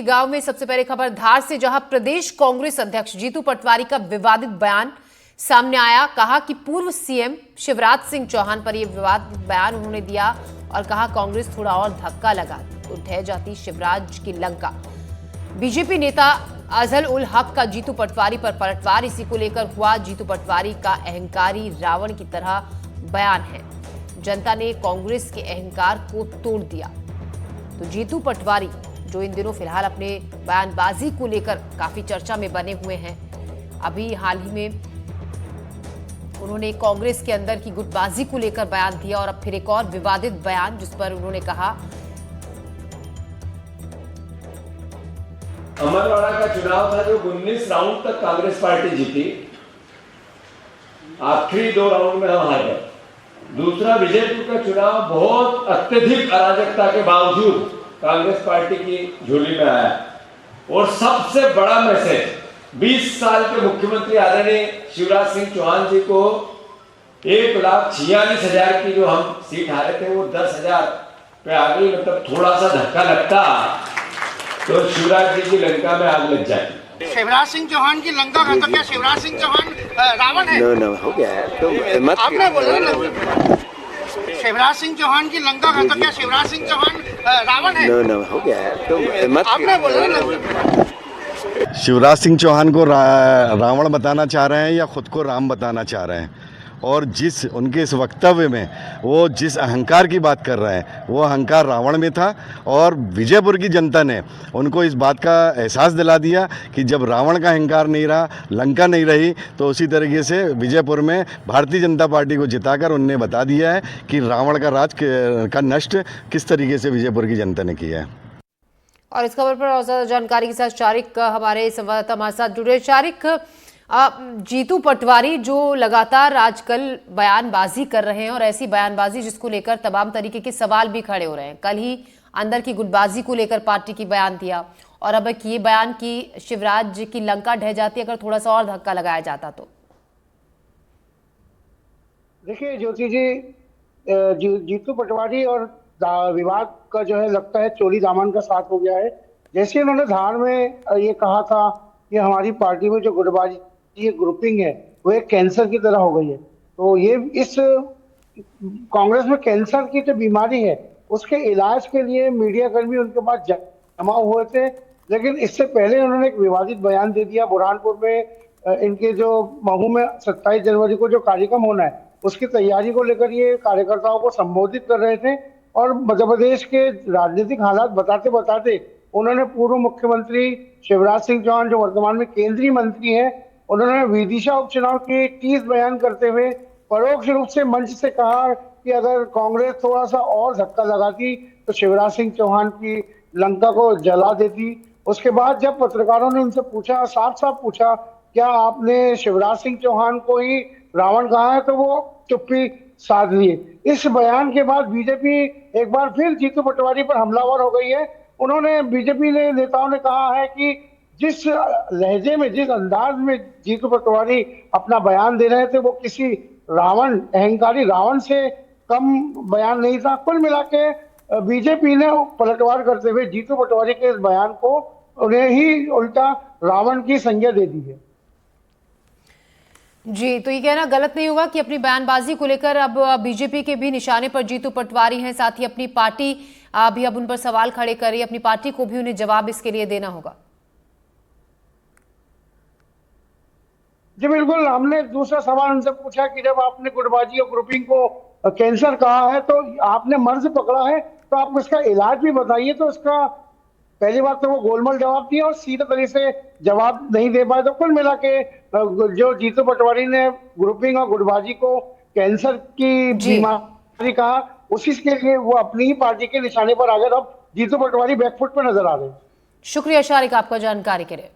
गांव में सबसे पहले खबर धार से, जहां प्रदेश कांग्रेस अध्यक्ष जीतू पटवारी का विवादित बयान सामने आया। कहा कि पूर्व सीएम शिवराज सिंह चौहान पर यह विवादित बयान उन्होंने दिया और कहा कांग्रेस थोड़ा और धक्का लगा तो ढह जाती शिवराज की लंका। बीजेपी नेता अजहल उल हक का जीतू पटवारी पर पलटवार, इसी को लेकर हुआ। जीतू पटवारी का अहंकारी रावण की तरह बयान है। जनता ने कांग्रेस के अहंकार को तोड़ दिया। तो जीतू पटवारी जो इन दिनों फिलहाल अपने बयानबाजी को लेकर काफी चर्चा में बने हुए हैं, अभी हाल ही में उन्होंने कांग्रेस के अंदर की गुटबाजी को लेकर बयान दिया और अब फिर एक और विवादित बयान, जिस पर उन्होंने कहा अमरवाड़ा का चुनाव था जो 19 राउंड तक कांग्रेस पार्टी जीती। आखिरी 2 राउंड में हम हार गए। दूसरा विजयपुर का चुनाव बहुत अत्यधिक अराजकता के बावजूद कांग्रेस पार्टी की झोली में आया। और सबसे बड़ा मैसेज, 20 साल के मुख्यमंत्री आदरणीय शिवराज सिंह चौहान जी को 1,46,000 की जो हम सीट हारे थे वो 10,000 पे आ गई। मतलब थोड़ा सा धक्का लगता तो शिवराज जी की लंका में आग लग जाती। शिवराज सिंह चौहान की लंका का तो क्या शिवराज सिंह चौहान रावण है? नो हो गया है तो मत आपने बोला ना शिवराज सिंह चौहान की लंका का तो क्या शिवराज सिंह चौहान रावण है? नो हो गया है तो मत आपने बोला ना शिवराज सिंह चौहान को रावण बताना चाह रहे हैं या खुद को राम बताना चाह रहे हैं। और जिस उनके इस वक्तव्य में वो जिस अहंकार की बात कर रहे हैं वो अहंकार रावण में था। और विजयपुर की जनता ने उनको इस बात का एहसास दिला दिया कि जब रावण का अहंकार नहीं रहा, लंका नहीं रही, तो उसी तरीके से विजयपुर में भारतीय जनता पार्टी को जिताकर उनने बता दिया है कि रावण का राज का नष्ट किस तरीके से विजयपुर की जनता ने किया है। और इस खबर पर और ज्यादा जानकारी के साथ शारिक हमारे संवाददाता हमारे साथ जुड़े। शारिक, जीतू पटवारी जो लगातार आजकल बयानबाजी कर रहे हैं और ऐसी बयानबाजी जिसको लेकर तमाम तरीके के सवाल भी खड़े हो रहे हैं। कल ही अंदर की गुटबाजी को लेकर पार्टी की बयान दिया और अब ये बयान की शिवराज की लंका ढह जाती अगर थोड़ा सा और धक्का लगाया जाता तो। देखिए ज्योति जी, जीतू पटवारी और विवाद का जो है लगता है चोली दामन का साथ हो गया है। जैसे उन्होंने धार में ये कहा था कि हमारी पार्टी में जो गुटबाजी ये ग्रुपिंग है वो एक कैंसर की तरह हो गई है, तो ये इस कांग्रेस में कैंसर की जो बीमारी है उसके इलाज के लिए मीडिया कर्मी उनके पास जमा हुए थे। लेकिन इससे पहले उन्होंने एक विवादित बयान दे दिया। बुरहानपुर में इनके जो महू में 27 जनवरी को जो कार्यक्रम होना है उसकी तैयारी को लेकर ये कार्यकर्ताओं को संबोधित कर रहे थे और मध्य प्रदेश के राजनीतिक हालात बताते बताते उन्होंने पूर्व मुख्यमंत्री शिवराज सिंह चौहान जो वर्तमान में केंद्रीय मंत्री हैं, उन्होंने विदिशा उपचुनाव की टीज बयान करते हुए परोक्ष रूप से मंच से कहा कि अगर कांग्रेस थोड़ा सा और धक्का लगाती तो शिवराज सिंह चौहान की लंका को जला देती। उसके बाद जब पत्रकारों ने उनसे पूछा, साफ साफ पूछा, क्या आपने शिवराज सिंह चौहान को ही रावण कहा है, तो वो चुप्पी साध लिए। इस बयान के बाद बीजेपी एक बार फिर जीतू पटवारी पर हमलावर हो गई है। उन्होंने बीजेपी ने नेताओं ने कहा है कि जिस लहजे में, जिस अंदाज में जीतू पटवारी अपना बयान दे रहे थे वो किसी रावण, अहंकारी रावण से कम बयान नहीं था। कुल मिला के बीजेपी ने पलटवार करते हुए जीतू पटवारी के इस बयान को उन्हें ही उल्टा रावण की संज्ञा दे दी है। जी, तो ये कहना गलत नहीं होगा कि अपनी बयानबाजी को लेकर अब बीजेपी के भी निशाने पर जीतू पटवारी हैं, साथ ही अपनी पार्टी भी अब उन पर सवाल खड़े कर रही है। अपनी पार्टी को भी उन्हें जवाब इसके लिए देना होगा। जी बिल्कुल, हमने दूसरा सवाल उनसे पूछा कि जब आपने गुटबाजी और ग्रुपिंग को कैंसर कहा है तो आपने मर्ज पकड़ा है तो आप इसका इलाज भी बताइए। तो इसका पहली बात तो वो गोलमोल जवाब दिया और सीधे तरीके से जवाब नहीं दे पाए। तो कुल मिला के जो जीतू पटवारी ने ग्रुपिंग और गुटबाजी को कैंसर की बीमारी कहा, उसी के लिए वो अपनी ही पार्टी के निशाने पर आ गए। अब जीतू पटवारी बैकफुट पर नजर आ रहे हैं। शुक्रिया शारिक आपका जानकारी के लिए।